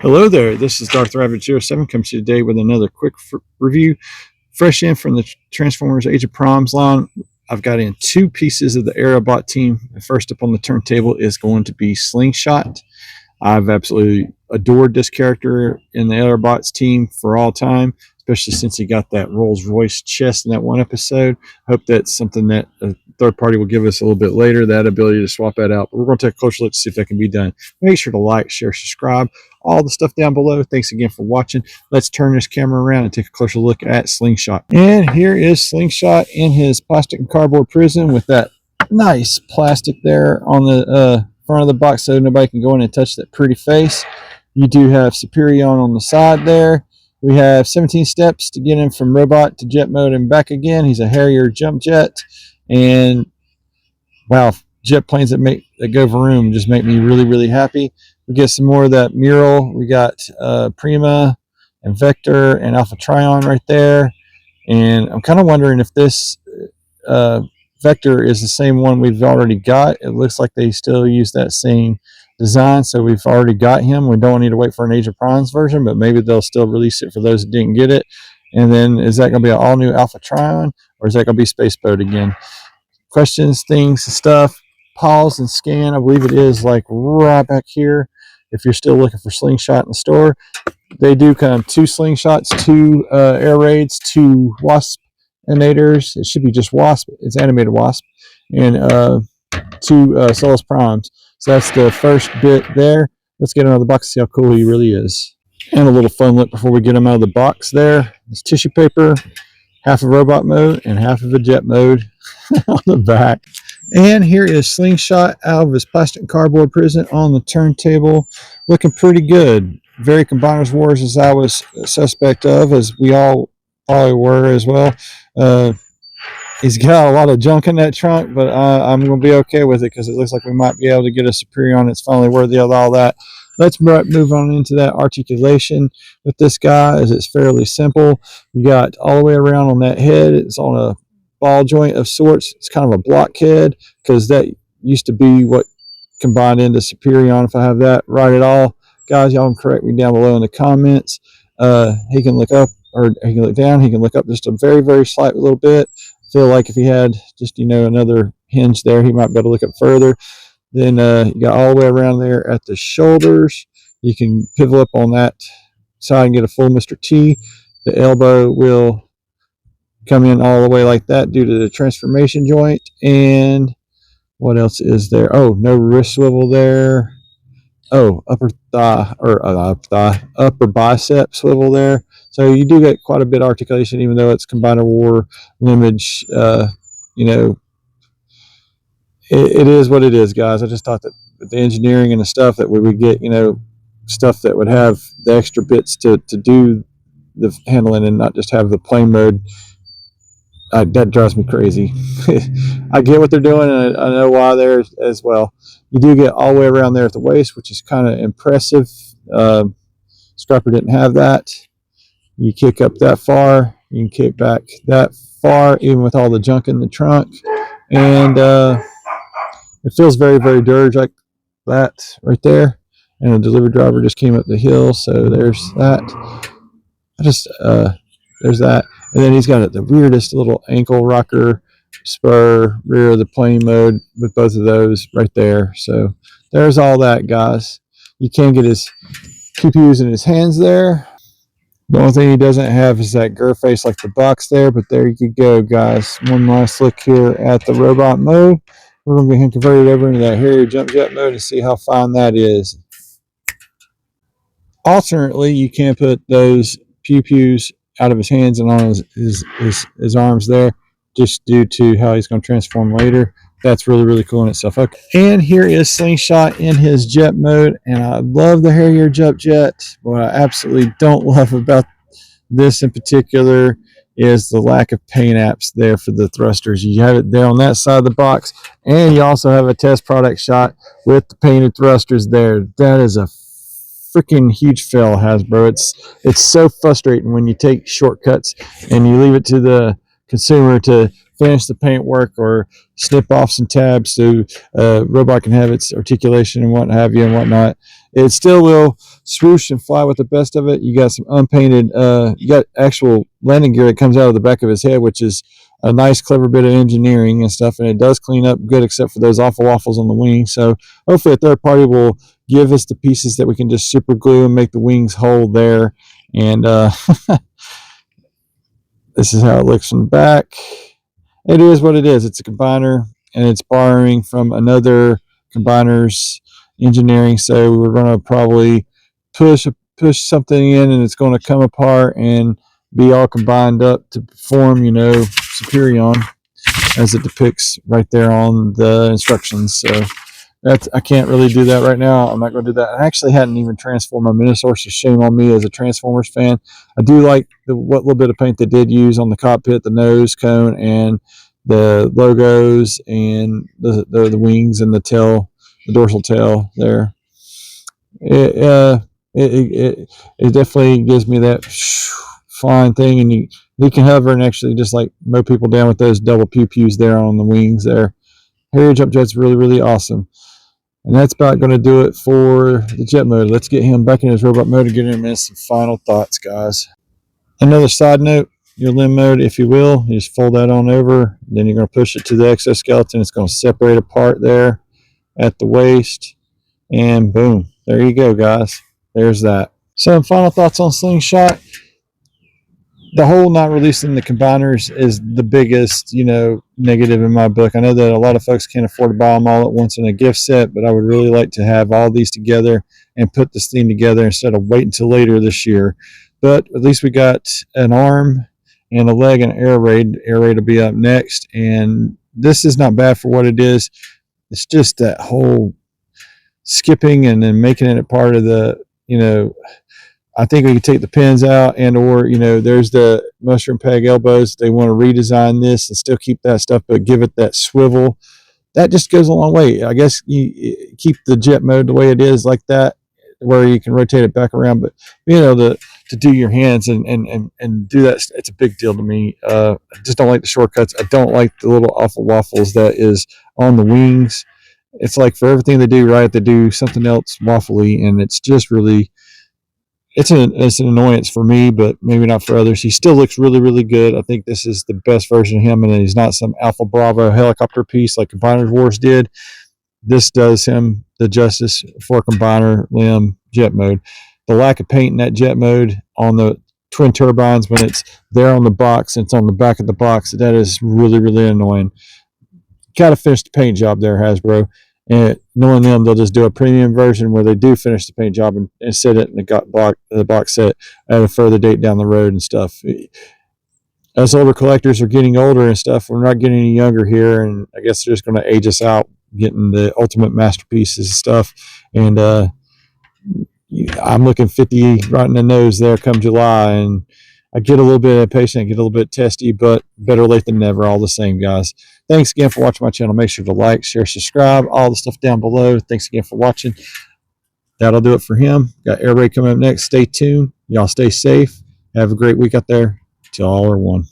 Hello there, this is Darth Rabbit 07 coming to you today with another quick review. Fresh in from the Transformers Age of Primes line, I've got in two pieces of the Aerialbot team. First up on the turntable is going to be Slingshot. I've absolutely adored this character in the Aerialbots team for all time, especially since he got that Rolls Royce chest in that one episode. Hope that's something that a third party will give us a little bit later, that ability to swap that out. But we're going to take a closer look to see if that can be done. Make sure to like, share, subscribe, all the stuff down below. Thanks again for watching. Let's turn this camera around and take a closer look at Slingshot. And here is Slingshot in his plastic and cardboard prison with that nice plastic there on the front of the box so nobody can go in and touch that pretty face. You do have Superion on the side there. We have 17 steps to get him from robot to jet mode and back again. He's a Harrier jump jet. And wow, jet planes that go vroom just make me really, really happy. We get some more of that mural. We got Prima and Vector and Alpha Trion right there. And I'm kind of wondering if this Vector is the same one we've already got. It looks like they still use that same design, so we've already got him. We don't need to wait for an Age of Primes version, but maybe they'll still release it for those that didn't get it. And then is that going to be an all-new Alpha Trion, or is that going to be Space Boat again? Questions, things, stuff, pause and scan. I believe it is like right back here. If you're still looking for Slingshot in the store, they do come 2 Slingshots, 2 air raids, 2 wasp animators. It should be just wasp. It's animated wasp, and 2 Solus Primes. So that's the first bit there. Let's get him out of the box and see how cool he really is. And a little fun look before we get him out of the box there. It's tissue paper, half of robot mode and half of a jet mode on the back. And here is Slingshot out of his plastic and cardboard prison on the turntable. Looking pretty good. Very Combiners Wars as I was a suspect of, as we all probably were as well. He's got a lot of junk in that trunk, but I'm going to be okay with it because it looks like we might be able to get a Superion that's finally worthy of all that. Let's move on into that articulation with this guy, as it's fairly simple. You got all the way around on that head. It's on a ball joint of sorts. It's kind of a blockhead because that used to be what combined into Superion, if I have that right at all. Guys, y'all can correct me down below in the comments. He can look up, or he can look down. He can look up just a very, very slight little bit. Feel like if he had just, another hinge there, he might be able to look up further. Then you got all the way around there at the shoulders. You can pivot up on that side and get a full Mr. T. The elbow will come in all the way like that due to the transformation joint. And what else is there? Oh, no wrist swivel there. Oh, upper bicep swivel there. So you do get quite a bit of articulation, even though it's Combiner War image. It is what it is, guys. I just thought that with the engineering and the stuff that we would get, stuff that would have the extra bits to do the handling and not just have the plain mode. That drives me crazy. I get what they're doing, and I know why there as well. You do get all the way around there at the waist, which is kind of impressive. Scrapper didn't have that. You kick up that far, you can kick back that far, even with all the junk in the trunk. And it feels very, very dirge like that right there. And the delivery driver just came up the hill, so there's that. There's that. And then he's got the weirdest little ankle rocker spur, rear of the plane mode with both of those right there. So there's all that, guys. You can get his pew-pews in his hands there. The only thing he doesn't have is that gur face like the box there, but there you go, guys. One last look here at the robot mode. We're going to get him converted over into that Harrier jump jet mode and see how fine that is. Alternately, you can put those pew-pews out of his hands and on his arms there, just due to how he's going to transform later. That's really, really cool in itself. Okay. And here is Slingshot in his jet mode, and I love the Harrier jump jet. What I absolutely don't love about this in particular is the lack of paint apps there for the thrusters. You have it there on that side of the box, and you also have a test product shot with the painted thrusters there. That is a freaking huge fail, Hasbro. It's so frustrating when you take shortcuts and you leave it to the consumer to finish the paint work or snip off some tabs so robot can have its articulation and what have you and whatnot. It still will swoosh and fly with the best of it. You got some unpainted, you got actual landing gear that comes out of the back of his head, which is a nice, clever bit of engineering and stuff, and it does clean up good except for those awful waffles on the wing. So hopefully a third party will give us the pieces that we can just super glue and make the wings hold there. And this is how it looks from the back. It is what it is. It's a combiner, and it's borrowing from another combiner's engineering. So we're going to probably push something in, and it's going to come apart and be all combined up to form, you know, Superion, as it depicts right there on the instructions. So that's, I can't really do that right now. I'm not going to do that. I actually hadn't even transformed my Minosaur, so shame on me as a Transformers fan. I do like what little bit of paint they did use on the cockpit, the nose cone, and the logos, and the wings and the tail, the dorsal tail there. It definitely gives me that flying thing, and you can hover and actually just like mow people down with those double pew-pews there on the wings there. Harrier Jump Jet's really, really awesome. And that's about going to do it for the jet mode. Let's get him back in his robot mode and get him in some final thoughts, guys. Another side note, your limb mode, if you will, you just fold that on over. Then you're going to push it to the exoskeleton. It's going to separate apart there at the waist. And boom, there you go, guys. There's that. So final thoughts on Slingshot. The whole not releasing the combiners is the biggest, you know, negative in my book. I know that a lot of folks can't afford to buy them all at once in a gift set, but I would really like to have all these together and put this thing together instead of waiting until later this year. But at least we got an arm and a leg and air raid. Air raid will be up next, and this is not bad for what it is. It's just that whole skipping and then making it a part of the, you know, I think we could take the pins out, and or, you know, there's the mushroom peg elbows. They want to redesign this and still keep that stuff, but give it that swivel. That just goes a long way. I guess you keep the jet mode the way it is, like that, where you can rotate it back around. But, you know, to do your hands and do that, it's a big deal to me. I just don't like the shortcuts. I don't like the little awful waffles that is on the wings. It's like for everything they do right, they do something else waffly, and it's just really, it's an annoyance for me, but maybe not for others. He still looks really, really good. I think this is the best version of him, and he's not some Alpha Bravo helicopter piece like Combiner Wars did. This does him the justice for Combiner limb jet mode. The lack of paint in that jet mode on the twin turbines when it's there on the box and it's on the back of the box, that is really, really annoying. Got to finish the paint job there, Hasbro. And knowing them, they'll just do a premium version where they do finish the paint job and set it in the box set at a further date down the road and stuff. Us older collectors are getting older and stuff. We're not getting any younger here, and I guess they're just going to age us out, getting the ultimate masterpieces and stuff. And I'm looking 50 right in the nose there come July, and I get a little bit impatient, get a little bit testy, but better late than never, all the same, guys. Thanks again for watching my channel. Make sure to like, share, subscribe, all the stuff down below. Thanks again for watching. That'll do it for him. Got Air Raid coming up next. Stay tuned. Y'all stay safe. Have a great week out there. Till all are one.